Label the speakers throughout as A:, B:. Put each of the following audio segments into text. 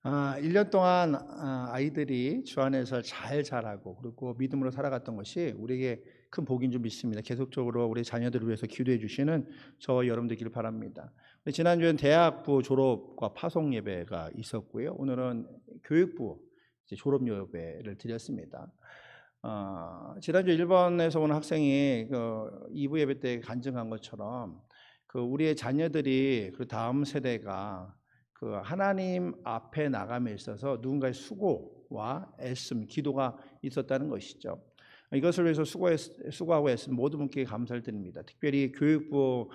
A: 1년 동안 아이들이 주 안에서 잘 자라고 그리고 믿음으로 살아갔던 것이 우리에게 큰 복인 줄 믿습니다. 계속적으로 우리 자녀들을 위해서 기도해 주시는 저와 여러분 되기를 바랍니다. 지난주엔 대학부 졸업과 파송 예배가 있었고요. 오늘은 교육부 졸업 예배를 드렸습니다. 지난주 일본에서 온 학생이 2부 예배 때 간증한 것처럼 우리의 자녀들이 그 다음 세대가 하나님 앞에 나감에 있어서 누군가의 수고와 애씀, 기도가 있었다는 것이죠. 이것을 위해서 수고하고 애쓴 모든 분께 감사를 드립니다. 특별히 교육부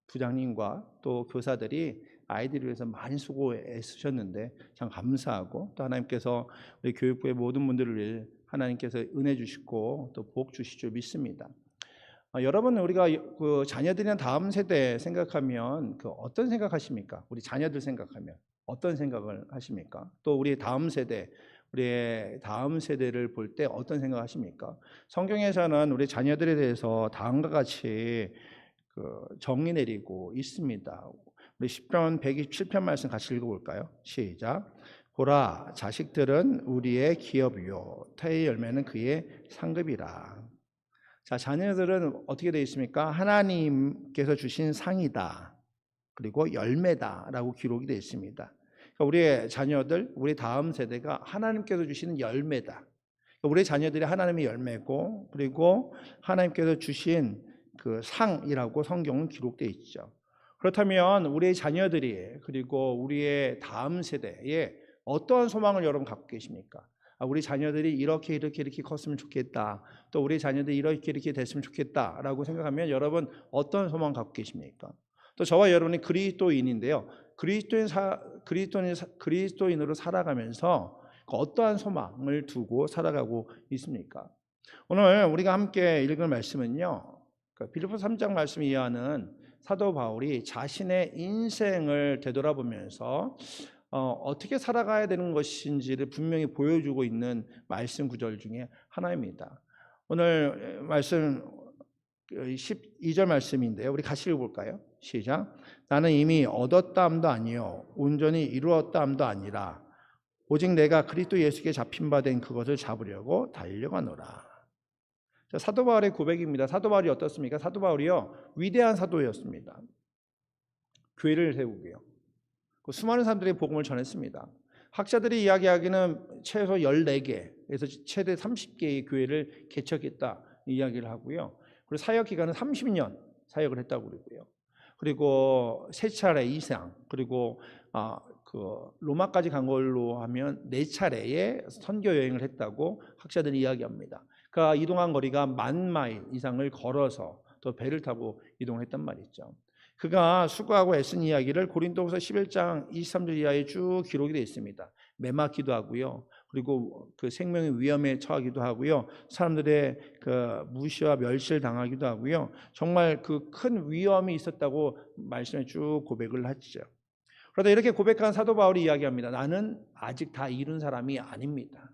A: 부장님과 또 교사들이 아이들을 위해서 많이 수고 애쓰셨는데 참 감사하고, 또 하나님께서 우리 교육부의 모든 분들을 위해 하나님께서 은혜 주시고 또 복 주실 줄 믿습니다. 여러분, 우리가 자녀들이나 다음 세대 생각하면 어떤 생각하십니까? 우리 자녀들 생각하면 어떤 생각을 하십니까? 또 우리의 다음 세대를 볼 때 어떤 생각하십니까? 성경에서는 우리 자녀들에 대해서 다음과 같이 정의 내리고 있습니다. 우리 시편 127편 말씀 같이 읽어볼까요? 시작. 보라, 자식들은 우리의 기업이요 태의 열매는 그의 상급이라. 자, 자녀들은 어떻게 되어 있습니까? 하나님께서 주신 상이다, 그리고 열매다라고 기록이 되어 있습니다. 그러니까 우리의 자녀들, 우리 다음 세대가 하나님께서 주시는 열매다. 그러니까 우리 자녀들이 하나님의 열매고, 그리고 하나님께서 주신 상이라고 성경은 기록되어 있죠. 그렇다면 우리의 자녀들이, 그리고 우리의 다음 세대에 어떠한 소망을 여러분 갖고 계십니까? 우리 자녀들이 이렇게 컸으면 좋겠다, 또 우리 자녀들이 이렇게 됐으면 좋겠다라고 생각하면 여러분 어떤 소망 갖고 계십니까? 또 저와 여러분이 그리스도인인데요, 그리스도인으로 살아가면서 어떠한 소망을 두고 살아가고 있습니까? 오늘 우리가 함께 읽을 말씀은요, 빌립보서 3장 말씀 이하는 사도 바울이 자신의 인생을 되돌아보면서 어떻게 살아가야 되는 것인지를 분명히 보여주고 있는 말씀 구절 중에 하나입니다. 오늘 말씀 12절 말씀인데요, 우리 같이 읽어볼까요? 시작. 나는 이미 얻었다함도 아니요 온전히 이루었다함도 아니라 오직 내가 그리스도 예수께 잡힌 바 된 그것을 잡으려고 달려가노라. 사도 바울의 고백입니다. 사도 바울이 어떻습니까? 사도 바울이요, 위대한 사도였습니다. 교회를 세우고요, 수많은 사람들이 복음을 전했습니다. 학자들이 이야기하기는 최소 14개에서 최대 30개의 교회를 개척했다 이야기를 하고요. 그리고 사역 기간은 30년 사역을 했다고 그러고요. 그리고 3차례 이상, 그리고 로마까지 간 걸로 하면 4차례의 선교 여행을 했다고 학자들이 이야기합니다. 그가 이동한 거리가 10,000마일 이상을 걸어서 또 배를 타고 이동했단 말이죠. 그가 수고하고 애쓴 이야기를 고린도후서 11장 23절 이하에 쭉 기록이 되어 있습니다. 매맞기도 하고요, 그리고 생명의 위험에 처하기도 하고요, 사람들의 무시와 멸시를 당하기도 하고요, 정말 큰 위험이 있었다고 말씀에 쭉 고백을 하시죠. 그러다 이렇게 고백한 사도 바울이 이야기합니다. 나는 아직 다 이룬 사람이 아닙니다.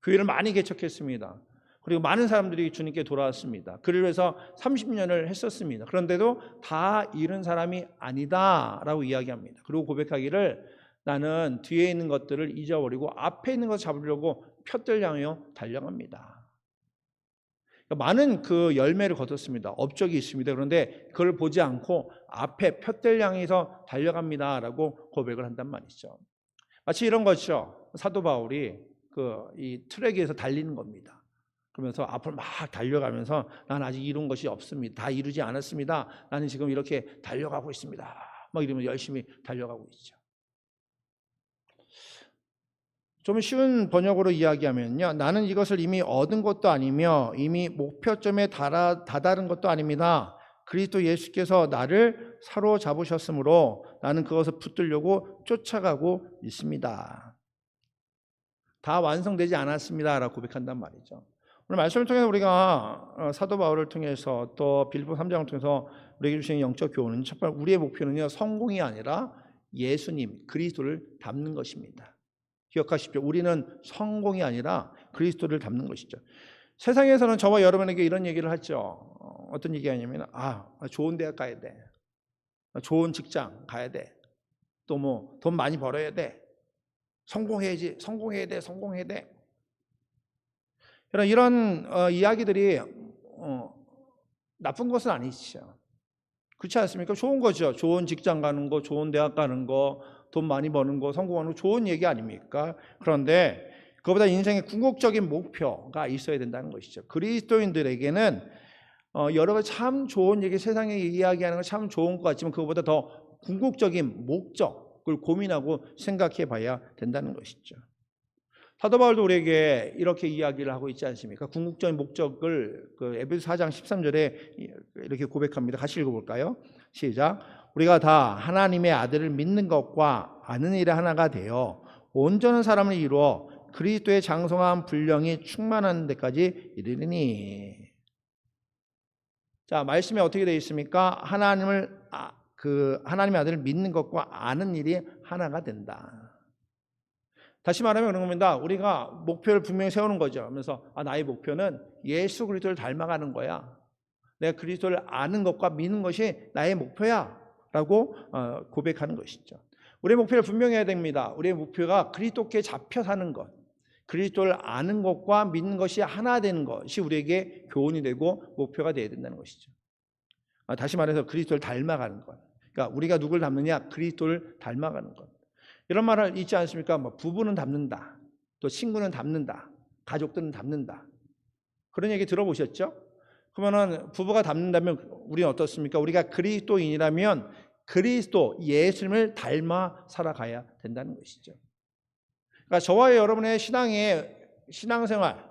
A: 교회를 많이 개척했습니다. 그리고 많은 사람들이 주님께 돌아왔습니다. 그를 위해서 30년을 했었습니다. 그런데도 다 이룬 사람이 아니다라고 이야기합니다. 그리고 고백하기를 나는 뒤에 있는 것들을 잊어버리고 앞에 있는 것을 잡으려고 푯들 향하여 달려갑니다. 그러니까 많은 열매를 거뒀습니다. 업적이 있습니다. 그런데 그걸 보지 않고 앞에 푯들 향해서 달려갑니다라고 고백을 한단 말이죠. 마치 이런 것이죠. 사도 바울이 이 트랙에서 달리는 겁니다. 그러면서 앞으로 막 달려가면서 나는 아직 이룬 것이 없습니다. 다 이루지 않았습니다. 나는 지금 이렇게 달려가고 있습니다. 막 이러면서 열심히 달려가고 있죠. 좀 쉬운 번역으로 이야기하면요, 나는 이것을 이미 얻은 것도 아니며 이미 목표점에 다다른 것도 아닙니다. 그리스도 예수께서 나를 사로잡으셨으므로 나는 그것을 붙들려고 쫓아가고 있습니다. 다 완성되지 않았습니다 라고 고백한단 말이죠. 오늘 말씀을 통해서 우리가 사도 바울을 통해서 또 빌립보 3장을 통해서 우리에게 주신 영적 교훈은, 첫 번째 우리의 목표는요, 성공이 아니라 예수님 그리스도를 닮는 것입니다. 기억하십시오. 우리는 성공이 아니라 그리스도를 닮는 것이죠. 세상에서는 저와 여러분에게 이런 얘기를 하죠. 어떤 얘기가 있냐면 좋은 대학 가야 돼, 좋은 직장 가야 돼, 또 뭐 돈 많이 벌어야 돼. 성공해야지. 성공해야 돼. 성공해야 돼. 이런 이야기들이 나쁜 것은 아니죠. 그렇지 않습니까? 좋은 거죠. 좋은 직장 가는 거, 좋은 대학 가는 거, 돈 많이 버는 거, 성공하는 거 좋은 얘기 아닙니까? 그런데 그보다 인생의 궁극적인 목표가 있어야 된다는 것이죠. 그리스도인들에게는 여러 가지 참 좋은 얘기, 세상에 이야기하는 거 참 좋은 것 같지만 그것보다 더 궁극적인 목적을 고민하고 생각해 봐야 된다는 것이죠. 사도 바울도 우리에게 이렇게 이야기를 하고 있지 않습니까? 궁극적인 목적을 에베소 4장 13절에 이렇게 고백합니다. 같이 읽어볼까요? 시작. 우리가 다 하나님의 아들을 믿는 것과 아는 일에 하나가 되어 온전한 사람을 이루어 그리스도의 장성한 분량이 충만한 데까지 이르리니. 자, 말씀이 어떻게 되어 있습니까? 하나님의 아들을 믿는 것과 아는 일이 하나가 된다. 다시 말하면 그런 겁니다. 우리가 목표를 분명히 세우는 거죠. 그래서 나의 목표는 예수 그리스도를 닮아가는 거야. 내가 그리스도를 아는 것과 믿는 것이 나의 목표야 라고 고백하는 것이죠. 우리의 목표를 분명히 해야 됩니다. 우리의 목표가 그리스도께 잡혀 사는 것, 그리스도를 아는 것과 믿는 것이 하나 되는 것이 우리에게 교훈이 되고 목표가 되어야 된다는 것이죠. 다시 말해서 그리스도를 닮아가는 것. 그러니까 우리가 누굴 닮느냐? 그리스도를 닮아가는 것. 이런 말을 있지 않습니까? 부부는 닮는다. 또 친구는 닮는다. 가족들은 닮는다. 그런 얘기 들어보셨죠? 그러면은 부부가 닮는다면 우리는 어떻습니까? 우리가 그리스도인이라면 그리스도 예수님을 닮아 살아가야 된다는 것이죠. 그러니까 저와 여러분의 신앙생활,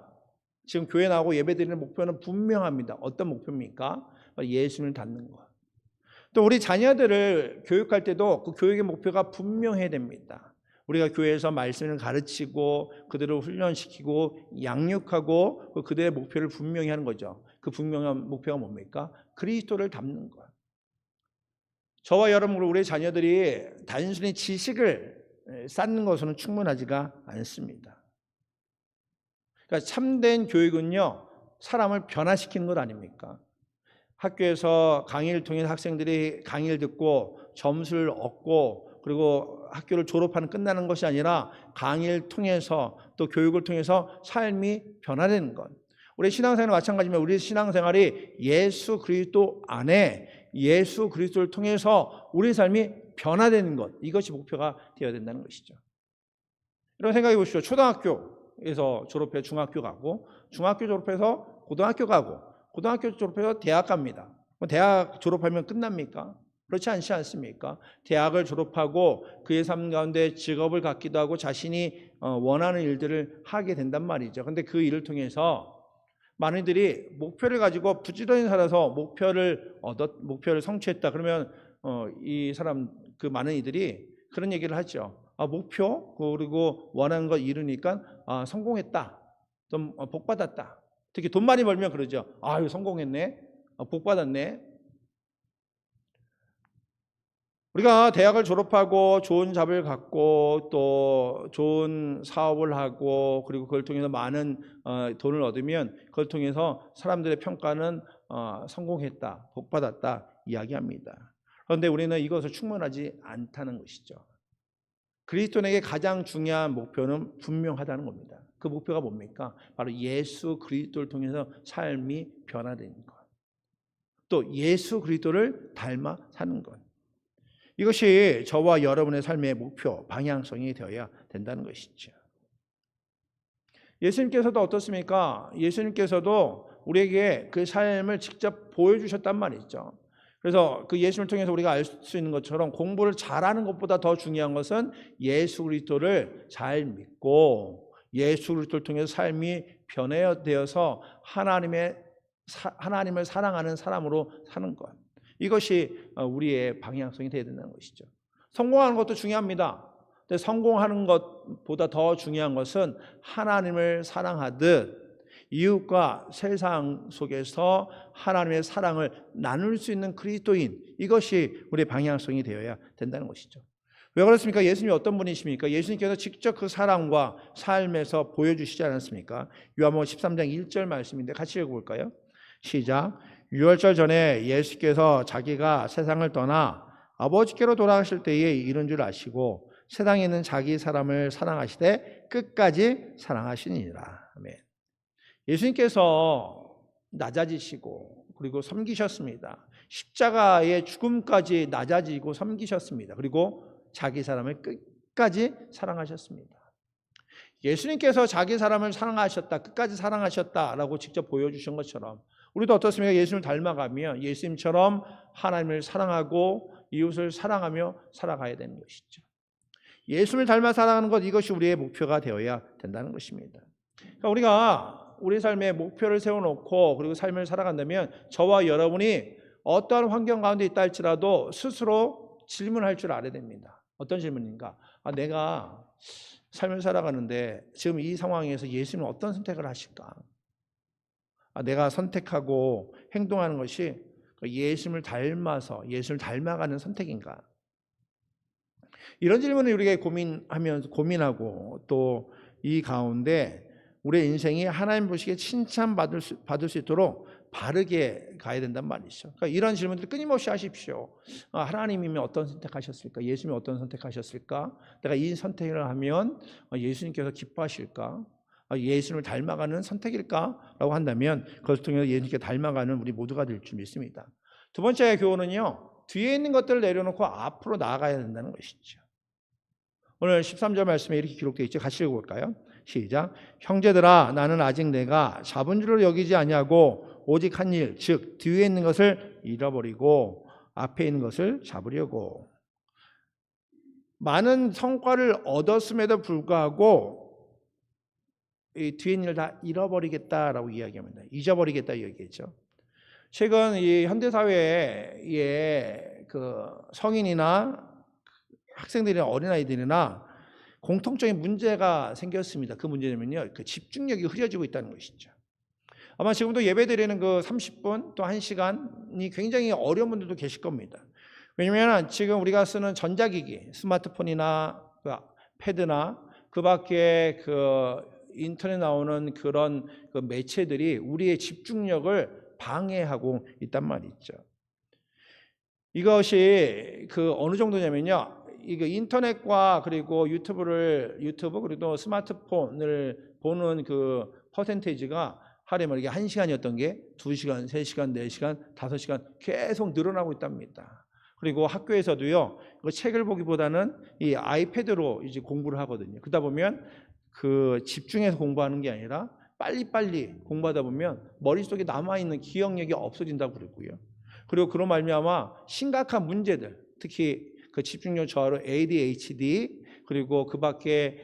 A: 지금 교회 나오고 예배드리는 목표는 분명합니다. 어떤 목표입니까? 예수님을 닮는 것. 또 우리 자녀들을 교육할 때도 그 교육의 목표가 분명해야 됩니다. 우리가 교회에서 말씀을 가르치고 그들을 훈련시키고 양육하고 그들의 목표를 분명히 하는 거죠. 그 분명한 목표가 뭡니까? 그리스도를 닮는 것. 저와 여러분, 우리 자녀들이 단순히 지식을 쌓는 것으로는 충분하지가 않습니다. 그러니까 참된 교육은요, 사람을 변화시키는 것 아닙니까? 학교에서 강의를 통해서 학생들이 강의를 듣고 점수를 얻고 그리고 학교를 졸업하는 끝나는 것이 아니라 강의를 통해서 또 교육을 통해서 삶이 변화되는 것. 우리 신앙생활은 마찬가지입니다. 우리 신앙생활이 예수 그리스도 안에 예수 그리스도를 통해서 우리 삶이 변화되는 것. 이것이 목표가 되어야 된다는 것이죠. 이런 생각해 보십시오. 초등학교에서 졸업해 중학교 가고 중학교 졸업해서 고등학교 가고 고등학교 졸업해서 대학 갑니다. 대학 졸업하면 끝납니까? 그렇지 않지 않습니까? 대학을 졸업하고 그의 삶 가운데 직업을 갖기도 하고 자신이 원하는 일들을 하게 된단 말이죠. 그런데 그 일을 통해서 많은 이들이 목표를 가지고 부지런히 살아서 목표를 성취했다. 그러면 이 사람 그 많은 이들이 그런 얘기를 하죠. 목표 그리고 원하는 거 이루니까 성공했다. 좀 복 받았다. 특히 돈 많이 벌면 그러죠. 이거 성공했네. 복 받았네. 우리가 대학을 졸업하고 좋은 잡을 갖고 또 좋은 사업을 하고 그리고 그걸 통해서 많은 돈을 얻으면 그걸 통해서 사람들의 평가는 성공했다, 복 받았다 이야기합니다. 그런데 우리는 이것을 충분하지 않다는 것이죠. 그리스도인에게 가장 중요한 목표는 분명하다는 겁니다. 그 목표가 뭡니까? 바로 예수 그리스도를 통해서 삶이 변화되는 것. 또 예수 그리스도를 닮아 사는 것. 이것이 저와 여러분의 삶의 목표, 방향성이 되어야 된다는 것이죠. 예수님께서도 어떻습니까? 예수님께서도 우리에게 그 삶을 직접 보여주셨단 말이죠. 그래서 그 예수님을 통해서 우리가 알 수 있는 것처럼 공부를 잘하는 것보다 더 중요한 것은 예수 그리스도를 잘 믿고 예수 그리스도를 통해서 삶이 변화되어서 하나님을 사랑하는 사람으로 사는 것. 이것이 우리의 방향성이 되어야 된다는 것이죠. 성공하는 것도 중요합니다. 근데 성공하는 것보다 더 중요한 것은 하나님을 사랑하듯 이웃과 세상 속에서 하나님의 사랑을 나눌 수 있는 그리스도인, 이것이 우리의 방향성이 되어야 된다는 것이죠. 왜 그렇습니까? 예수님이 어떤 분이십니까? 예수님께서 직접 그 사랑과 삶에서 보여주시지 않았습니까? 요한복음 13장 1절 말씀인데 같이 읽어볼까요? 시작. 유월절 전에 예수께서 자기가 세상을 떠나 아버지께로 돌아가실 때에 이런 줄 아시고 세상에 있는 자기 사람을 사랑하시되 끝까지 사랑하시니라. 아멘. 예수님께서 낮아지시고 그리고 섬기셨습니다. 십자가의 죽음까지 낮아지고 섬기셨습니다. 그리고 자기 사람을 끝까지 사랑하셨습니다. 예수님께서 자기 사람을 사랑하셨다, 끝까지 사랑하셨다라고 직접 보여주신 것처럼 우리도 어떻습니까? 예수님을 닮아가며 예수님처럼 하나님을 사랑하고 이웃을 사랑하며 살아가야 되는 것이죠. 예수님을 닮아 살아가는 것, 이것이 우리의 목표가 되어야 된다는 것입니다. 그러니까 우리가 우리 삶의 목표를 세워놓고 그리고 삶을 살아간다면 저와 여러분이 어떠한 환경 가운데 있다 할지라도 스스로 질문할 줄 알아야 됩니다. 어떤 질문인가? 내가 삶을 살아가는데 지금 이 상황에서 예수님은 어떤 선택을 하실까? 내가 선택하고 행동하는 것이 예수님을 닮아서 예수님을 닮아가는 선택인가? 이런 질문을 우리가 고민하고 또 이 가운데 우리의 인생이 하나님 보시기에 칭찬받을 수 있도록 바르게 가야 된단 말이죠. 그러니까 이런 질문들을 끊임없이 하십시오. 하나님이면 어떤 선택하셨을까? 예수님이 어떤 선택하셨을까? 내가 이 선택을 하면 예수님께서 기뻐하실까? 예수님을 닮아가는 선택일까? 라고 한다면 그것을 통해서 예수님께 닮아가는 우리 모두가 될 줄 믿습니다. 두 번째 교훈은요, 뒤에 있는 것들을 내려놓고 앞으로 나아가야 된다는 것이죠. 오늘 13절 말씀에 이렇게 기록되어 있죠. 같이 읽어볼까요? 시작. 형제들아, 나는 아직 내가 잡은 줄을 여기지 아니하고 오직 한 일, 즉 뒤에 있는 것을 잃어버리고 앞에 있는 것을 잡으려고. 많은 성과를 얻었음에도 불구하고 이 뒤에 있는 일 다 잃어버리겠다라고 이야기합니다. 잊어버리겠다 이 얘기죠. 최근 이 현대 사회에 그 성인이나 학생들이나 어린아이들이나 공통적인 문제가 생겼습니다. 그 문제는요, 그 집중력이 흐려지고 있다는 것이죠. 아마 지금도 예배드리는 그 30분 또 1시간이 굉장히 어려운 분들도 계실 겁니다. 왜냐하면 지금 우리가 쓰는 전자기기, 스마트폰이나 그 패드나 그 밖에 그 인터넷 나오는 그런 그 매체들이 우리의 집중력을 방해하고 있단 말이죠. 이것이 그 어느 정도냐면요, 이거 인터넷과 그리고 유튜브 그리고 스마트폰을 보는 그 퍼센테이지가 하루에 말이게 1시간이었던 게 2시간, 3시간, 4시간, 5시간 계속 늘어나고 있답니다. 그리고 학교에서도요, 그 책을 보기보다는 이 아이패드로 이제 공부를 하거든요. 그러다 보면 그 집중해서 공부하는 게 아니라 빨리빨리 공부하다 보면 머릿속에 남아있는 기억력이 없어진다고 그러고요. 그리고 그로 말미암아 심각한 문제들, 특히 그 집중력 저하로 ADHD, 그리고 그 밖에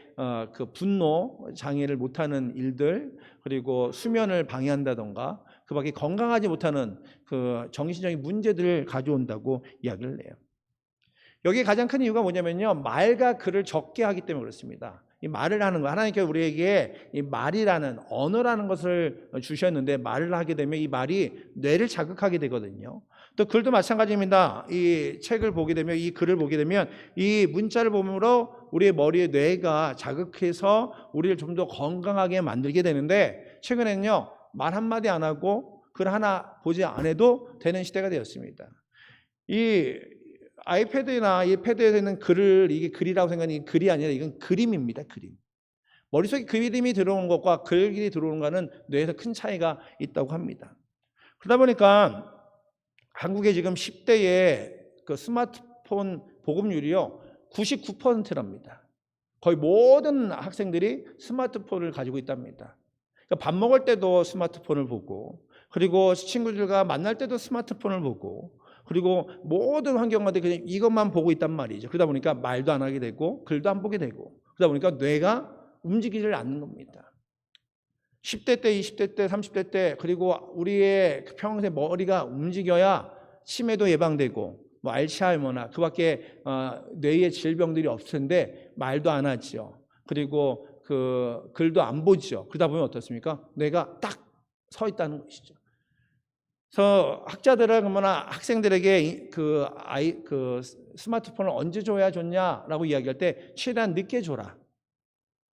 A: 그 분노 장애를 못하는 일들, 그리고 수면을 방해한다던가 그 밖에 건강하지 못하는 그 정신적인 문제들을 가져온다고 이야기를 해요. 여기 가장 큰 이유가 뭐냐면요, 말과 글을 적게 하기 때문에 그렇습니다. 이 말을 하는 거, 하나님께서 우리에게 이 말이라는 언어라는 것을 주셨는데 말을 하게 되면 이 말이 뇌를 자극하게 되거든요. 또 글도 마찬가지입니다. 이 책을 보게 되면, 이 글을 보게 되면 이 문자를 보므로 우리의 머리의 뇌가 자극해서 우리를 좀 더 건강하게 만들게 되는데, 최근에는요, 말 한마디 안 하고 글 하나 보지 않아도 되는 시대가 되었습니다. 이 아이패드나 이 패드에 있는 글을, 이게 글이라고 생각하는 글이 아니라 이건 그림입니다. 그림. 머릿속에 그림이 들어오는 것과 글이 들어오는 것은 뇌에서 큰 차이가 있다고 합니다. 그러다 보니까 한국의 지금 10대의 그 스마트폰 보급률이요, 99%랍니다. 거의 모든 학생들이 스마트폰을 가지고 있답니다. 그러니까 밥 먹을 때도 스마트폰을 보고, 그리고 친구들과 만날 때도 스마트폰을 보고, 그리고 모든 환경 가운데 그냥 이것만 보고 있단 말이죠. 그러다 보니까 말도 안 하게 되고 글도 안 보게 되고, 그러다 보니까 뇌가 움직이질 않는 겁니다. 10대 때, 20대 때, 30대 때, 그리고 우리의 평생 머리가 움직여야 치매도 예방되고 뭐 알츠하이머나 그 밖에 뇌의 질병들이 없을 텐데 말도 안 하죠. 그리고 그 글도 안 보죠. 그러다 보면 어떻습니까? 뇌가 딱 서 있다는 것이죠. 그래서 학자들은 그러나 학생들에게 그 스마트폰을 언제 줘야 좋냐라고 이야기할 때 최대한 늦게 줘라.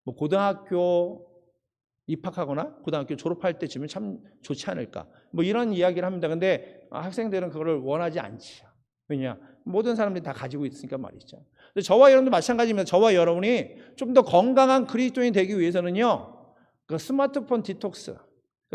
A: 뭐 고등학교 입학하거나 고등학교 졸업할 때쯤이면 참 좋지 않을까. 뭐 이런 이야기를 합니다. 근데 학생들은 그걸 원하지 않지요. 왜냐? 모든 사람들이 다 가지고 있으니까 말이죠. 저와 여러분도 마찬가지입니다. 저와 여러분이 좀 더 건강한 그리스도인이 되기 위해서는요, 그 스마트폰 디톡스,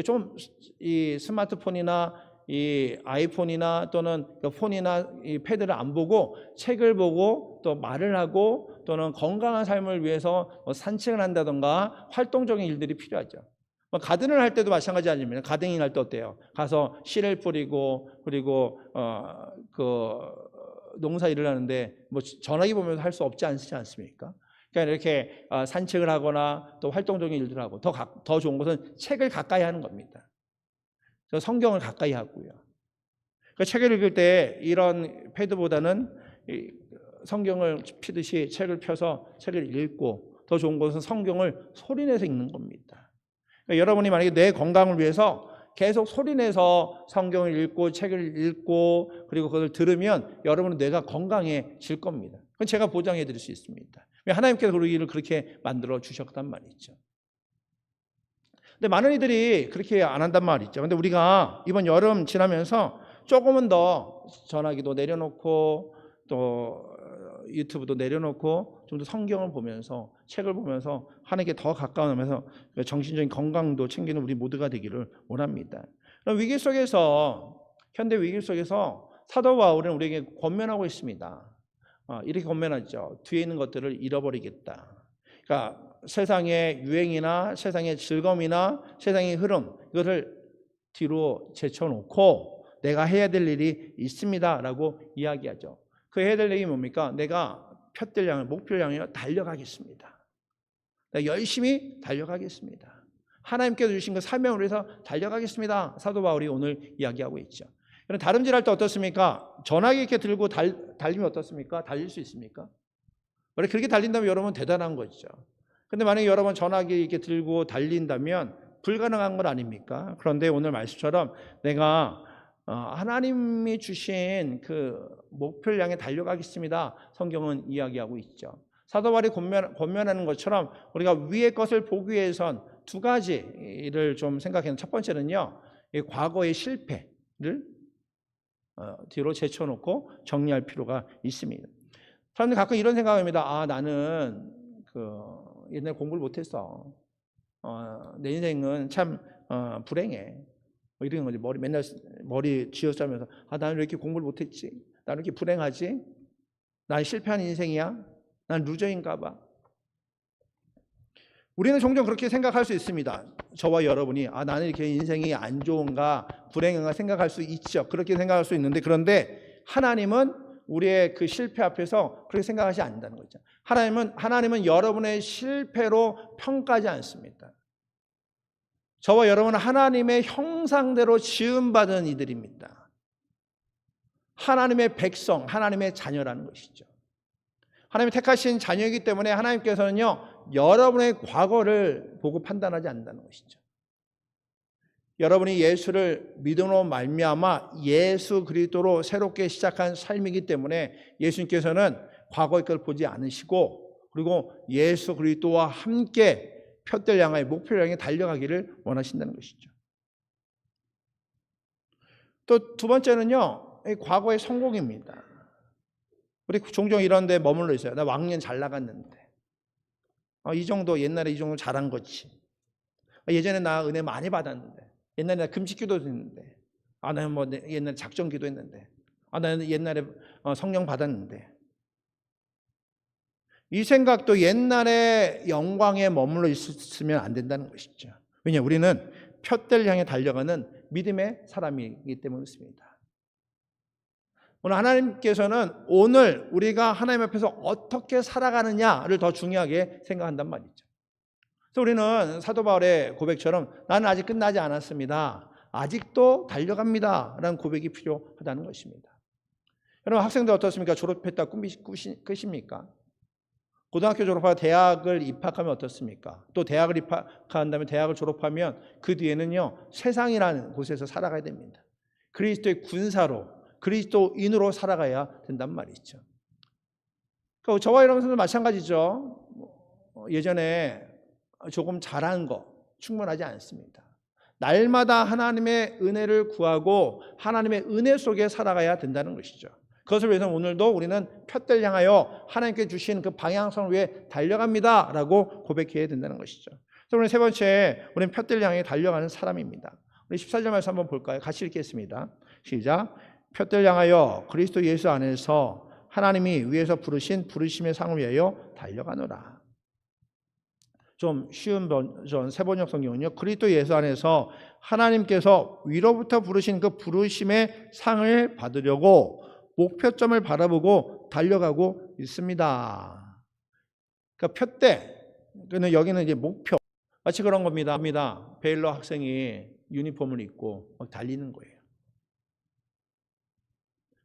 A: 좀 이 스마트폰이나 이 아이폰이나 또는 그 폰이나 이 패드를 안 보고 책을 보고 또 말을 하고 또는 건강한 삶을 위해서 산책을 한다던가 활동적인 일들이 필요하죠. 가든을 할 때도 마찬가지 아닙니까? 가든잉 할 때 어때요? 가서 씨를 뿌리고 그리고 그 농사 일을 하는데 뭐 전화기 보면서 할 수 없지 않습니까? 그러니까 이렇게 산책을 하거나 또 활동적인 일들을 하고 더 좋은 것은 책을 가까이 하는 겁니다. 그래서 성경을 가까이 하고요. 그러니까 책을 읽을 때 이런 패드보다는 성경을 피듯이 책을 펴서 책을 읽고 더 좋은 것은 성경을 소리내서 읽는 겁니다. 그러니까 여러분이 만약에 내 건강을 위해서 계속 소리내서 성경을 읽고 책을 읽고 그리고 그걸 들으면 여러분은 뇌가 건강해질 겁니다. 그건 제가 보장해 드릴 수 있습니다. 하나님께서 우리를 그렇게 만들어 주셨단 말이죠. 근데 많은 이들이 그렇게 안 한단 말이죠. 근데 우리가 이번 여름 지나면서 조금은 더 전화기도 내려놓고 또 유튜브도 내려놓고 좀 더 성경을 보면서 책을 보면서 하나님께 더 가까워하면서 정신적인 건강도 챙기는 우리 모두가 되기를 원합니다. 그럼 위기 속에서 현대 위기 속에서 사도 바울은 우리에게 권면하고 있습니다. 이렇게 권면하죠. 뒤에 있는 것들을 잃어버리겠다. 그러니까 세상의 유행이나 세상의 즐거움이나 세상의 흐름 이것을 뒤로 제쳐놓고 내가 해야 될 일이 있습니다라고 이야기하죠. 그 해야 될 일이 뭡니까? 내가 푯될 향을 목표를 향해 달려가겠습니다. 내가 열심히 달려가겠습니다. 하나님께서 주신 그 사명을 위해서 달려가겠습니다. 사도 바울이 오늘 이야기하고 있죠. 그럼 다름질할 때 어떻습니까? 전화기 이렇게 들고 달리면 어떻습니까? 달릴 수 있습니까? 원래 그렇게 달린다면 여러분 대단한 거죠. 근데 만약에 여러분 전화기 이렇게 들고 달린다면 불가능한 건 아닙니까? 그런데 오늘 말씀처럼 내가 하나님이 주신 그 목표를 향해 달려가겠습니다. 성경은 이야기하고 있죠. 사도 바울이 권면하는 것처럼 우리가 위의 것을 보기 위해선 두 가지를 좀 생각해요. 첫 번째는요, 과거의 실패를 뒤로 제쳐놓고 정리할 필요가 있습니다. 사람들이 가끔 이런 생각합니다. 나는 옛날에 공부를 못했어. 내 인생은 참 불행해. 뭐 이런 거지. 맨날 머리 쥐어짜면서 나는 왜 이렇게 공부를 못했지? 나는 왜 이렇게 불행하지? 난 실패한 인생이야? 난 루저인가 봐. 우리는 종종 그렇게 생각할 수 있습니다. 저와 여러분이 나는 이렇게 인생이 안 좋은가 불행한가 생각할 수 있죠. 그렇게 생각할 수 있는데 그런데 하나님은 우리의 그 실패 앞에서 그렇게 생각하지 않는다는 거죠. 하나님은 여러분의 실패로 평가하지 않습니다. 저와 여러분은 하나님의 형상대로 지음받은 이들입니다. 하나님의 백성, 하나님의 자녀라는 것이죠. 하나님이 택하신 자녀이기 때문에 하나님께서는요, 여러분의 과거를 보고 판단하지 않는다는 것이죠. 여러분이 예수를 믿음으로 말미암아 예수 그리스도로 새롭게 시작한 삶이기 때문에 예수님께서는 과거의 걸 보지 않으시고 그리고 예수 그리스도와 함께 푯될 향하여 목표를 향해 달려가기를 원하신다는 것이죠. 또 두 번째는요, 과거의 성공입니다. 우리 종종 이런 데 머물러 있어요. 나 왕년 잘 나갔는데 옛날에 이 정도 잘한 거지. 예전에 나 은혜 많이 받았는데 옛날에 나 금식기도 했는데 나는 뭐 옛날에 작정기도 했는데 나는 옛날에 성령 받았는데 이 생각도 옛날의 영광에 머물러 있으면 안 된다는 것이죠. 왜냐 우리는 푯될 향해 달려가는 믿음의 사람이기 때문에 그렇습니다. 오늘 하나님께서는 오늘 우리가 하나님 앞에서 어떻게 살아가느냐를 더 중요하게 생각한단 말이죠. 그래서 우리는 사도 바울의 고백처럼 나는 아직 끝나지 않았습니다. 아직도 달려갑니다. 라는 고백이 필요하다는 것입니다. 여러분 학생들 어떻습니까? 졸업했다 끝입니까? 고등학교 졸업하고 대학을 입학하면 어떻습니까? 또 대학을 입학한 다음에 대학을 졸업하면 그 뒤에는요 세상이라는 곳에서 살아가야 됩니다. 그리스도의 군사로 그리스도인으로 살아가야 된단 말이죠. 그러니까 저와 여러분들도 마찬가지죠. 예전에 조금 잘한 거 충분하지 않습니다. 날마다 하나님의 은혜를 구하고 하나님의 은혜 속에 살아가야 된다는 것이죠. 그것을 위해서 오늘도 우리는 푯대를 향하여 하나님께 주신 그 방향성을 위해 달려갑니다 라고 고백해야 된다는 것이죠. 그래서 오늘 세 번째, 우리는 푯대를 향해 달려가는 사람입니다. 우리 14절 말씀 한번 볼까요? 같이 읽겠습니다. 시작. 푯대를 향하여 그리스도 예수 안에서 하나님이 위에서 부르신 부르심의 상을 위하여 달려가노라. 좀 쉬운 버전 세번역 성경은요, 그리스도 예수 안에서 하나님께서 위로부터 부르신 그 부르심의 상을 받으려고 목표점을 바라보고 달려가고 있습니다. 그러니까 푯대, 여기는 이제 목표, 마치 그런 겁니다. 베일러 학생이 유니폼을 입고 막 달리는 거예요.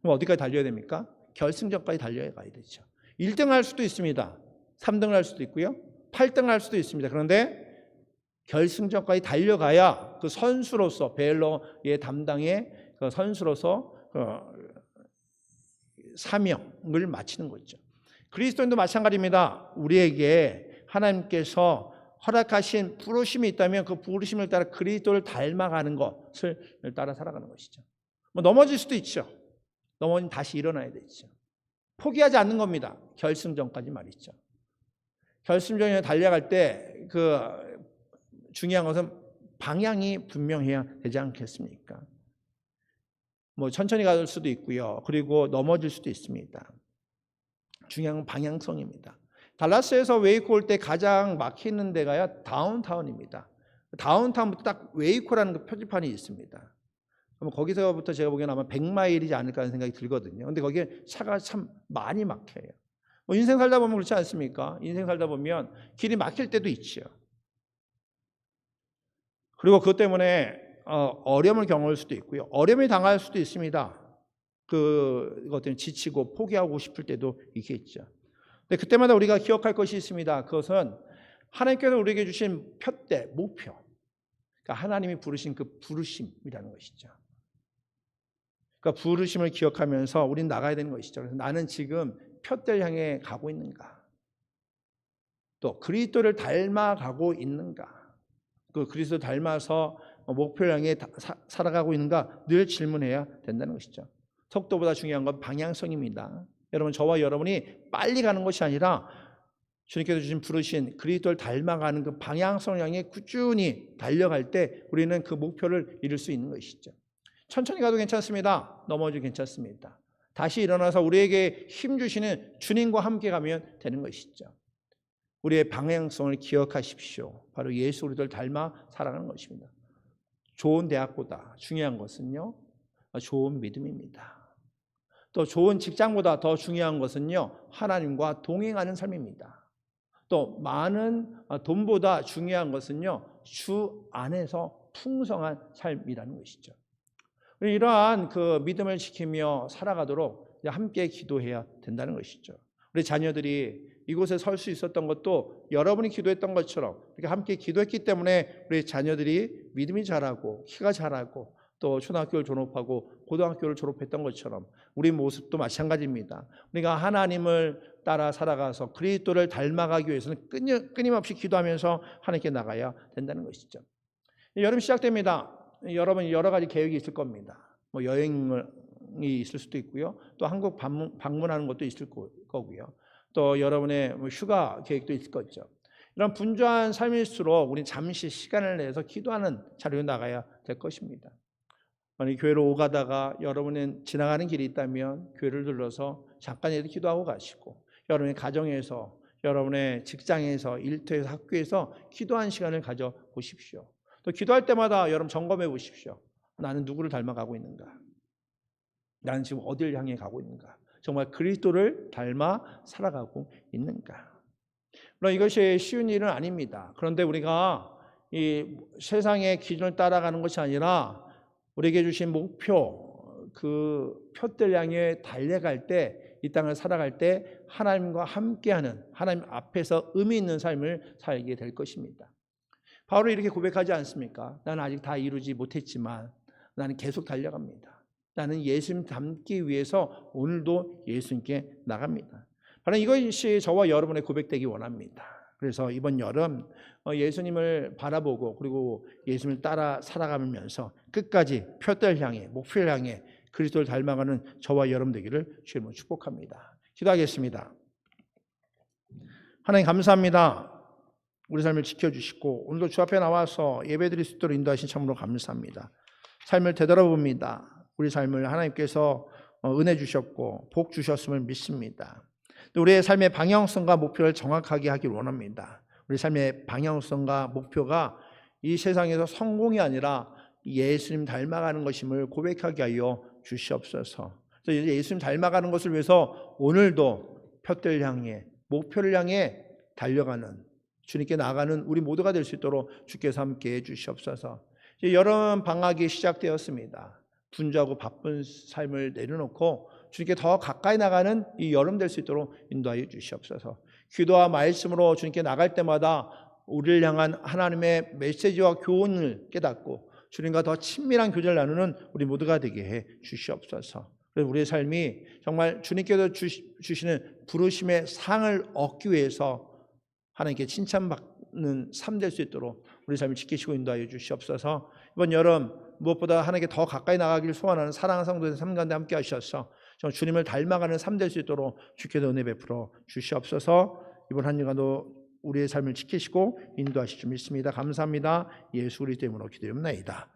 A: 그럼 어디까지 달려야 됩니까? 결승전까지 달려야 가야 되죠. 1등 할 수도 있습니다. 3등 할 수도 있고요. 8등 할 수도 있습니다. 그런데 결승전까지 달려가야 그 선수로서, 베일러의 담당의 그 선수로서 사명을 마치는 거죠. 그리스도인도 마찬가지입니다. 우리에게 하나님께서 허락하신 부르심이 있다면 그 부르심을 따라 그리스도를 닮아가는 것을 따라 살아가는 것이죠. 넘어질 수도 있죠. 넘어지면 다시 일어나야 되죠. 포기하지 않는 겁니다. 결승전까지 말이죠. 결승전에 달려갈 때 그 중요한 것은 방향이 분명해야 되지 않겠습니까? 천천히 갈 수도 있고요. 그리고 넘어질 수도 있습니다. 중요한 건 방향성입니다. 달라스에서 웨이코 올 때 가장 막히는 데가요, 다운타운입니다. 다운타운부터 딱 웨이코라는 그 표지판이 있습니다. 거기서부터 제가 보기에는 아마 100마일이지 않을까 하는 생각이 들거든요. 근데 거기에 차가 참 많이 막혀요. 인생 살다 보면 그렇지 않습니까? 인생 살다 보면 길이 막힐 때도 있죠. 그리고 그것 때문에 어려움을 경험할 수도 있고요. 어려움이 당할 수도 있습니다. 그것 때문에 지치고 포기하고 싶을 때도 있겠죠. 근데 그때마다 우리가 기억할 것이 있습니다. 그것은 하나님께서 우리에게 주신 푯대, 목표. 그러니까 하나님이 부르신 그 부르심이라는 것이죠. 그러니까 부르심을 기억하면서 우리는 나가야 되는 것이죠. 그래서 나는 지금 푯대를 향해 가고 있는가? 또 그리스도를 닮아가고 있는가? 그 그리스도 닮아서 목표를 향해 살아가고 있는가? 늘 질문해야 된다는 것이죠. 속도보다 중요한 건 방향성입니다. 여러분, 저와 여러분이 빨리 가는 것이 아니라 주님께서 주신 부르신 그리스도를 닮아가는 그 방향성을 향해 꾸준히 달려갈 때 우리는 그 목표를 이룰 수 있는 것이죠. 천천히 가도 괜찮습니다. 넘어져도 괜찮습니다. 다시 일어나서 우리에게 힘 주시는 주님과 함께 가면 되는 것이죠. 우리의 방향성을 기억하십시오. 바로 예수 그리스도를 닮아 살아가는 것입니다. 좋은 대학보다 중요한 것은요, 좋은 믿음입니다. 또 좋은 직장보다 더 중요한 것은요, 하나님과 동행하는 삶입니다. 또 많은 돈보다 중요한 것은요, 주 안에서 풍성한 삶이라는 것이죠. 이러한 그 믿음을 지키며 살아가도록 함께 기도해야 된다는 것이죠. 우리 자녀들이 이곳에 설 수 있었던 것도 여러분이 기도했던 것처럼 이렇게 함께 기도했기 때문에 우리 자녀들이 믿음이 자라고 키가 자라고 또 초등학교를 졸업하고 고등학교를 졸업했던 것처럼 우리 모습도 마찬가지입니다. 우리가 하나님을 따라 살아가서 그리스도를 닮아가기 위해서는 끊임없이 기도하면서 하나님께 나가야 된다는 것이죠. 여름 시작됩니다. 여러분 여러 가지 계획이 있을 겁니다. 여행이 있을 수도 있고요. 또 한국 방문하는 것도 있을 거고요. 또 여러분의 휴가 계획도 있을 거죠. 이런 분주한 삶일수록 우리 잠시 시간을 내서 기도하는 자리로 나가야 될 것입니다. 만약 교회로 오가다가 여러분은 지나가는 길이 있다면 교회를 들러서 잠깐이라도 기도하고 가시고, 여러분의 가정에서, 여러분의 직장에서, 일터에서, 학교에서 기도하는 시간을 가져보십시오. 또 기도할 때마다 여러분 점검해 보십시오. 나는 누구를 닮아가고 있는가? 나는 지금 어디를 향해 가고 있는가? 정말 그리스도를 닮아 살아가고 있는가? 물론 이것이 쉬운 일은 아닙니다. 그런데 우리가 이 세상의 기준을 따라가는 것이 아니라 우리에게 주신 목표, 그 푯대를 향해 달려갈 때, 이 땅을 살아갈 때 하나님과 함께하는, 하나님 앞에서 의미 있는 삶을 살게 될 것입니다. 바울이 이렇게 고백하지 않습니까? 나는 아직 다 이루지 못했지만 나는 계속 달려갑니다. 나는 예수님 닮기 위해서 오늘도 예수님께 나갑니다. 바로 이것이 저와 여러분의 고백되기 원합니다. 그래서 이번 여름 예수님을 바라보고 그리고 예수님을 따라 살아가면서 끝까지 푯대를 향해, 목표를 향해 그리스도를 닮아가는 저와 여러분 되기를 주님으로 축복합니다. 기도하겠습니다. 하나님 감사합니다. 우리 삶을 지켜주시고 오늘도 주 앞에 나와서 예배드릴 수 있도록 인도하신 참으로 감사합니다. 삶을 되돌아봅니다. 우리 삶을 하나님께서 은혜 주셨고 복 주셨음을 믿습니다. 우리의 삶의 방향성과 목표를 정확하게 하길 원합니다. 우리 삶의 방향성과 목표가 이 세상에서 성공이 아니라 예수님 닮아가는 것임을 고백하게 하여 주시옵소서. 그래서 예수님 닮아가는 것을 위해서 오늘도 표대를 향해 목표를 향해 달려가는 주님께 나아가는 우리 모두가 될 수 있도록 주께서 함께 해 주시옵소서. 이제 여름 방학이 시작되었습니다. 분주하고 바쁜 삶을 내려놓고 주님께 더 가까이 나가는 이 여름 될 수 있도록 인도하여 주시옵소서. 기도와 말씀으로 주님께 나갈 때마다 우리를 향한 하나님의 메시지와 교훈을 깨닫고 주님과 더 친밀한 교제를 나누는 우리 모두가 되게 해 주시옵소서. 그래서 우리의 삶이 정말 주님께서 주시는 부르심의 상을 얻기 위해서 하나님께 칭찬받는 삶 될 수 있도록 우리 삶을 지키시고 인도하여 주시옵소서. 이번 여름 무엇보다 하나님께 더 가까이 나가기를 소원하는 사랑하는 성도들 삶 가운데 함께 하셔서 주님을 닮아가는 삶 될 수 있도록 주께서 은혜 베풀어 주시옵소서. 이번 한 주간도 우리의 삶을 지키시고 인도하실 줄 믿습니다. 감사합니다. 예수 그리스도 이름으로 기도합나이다.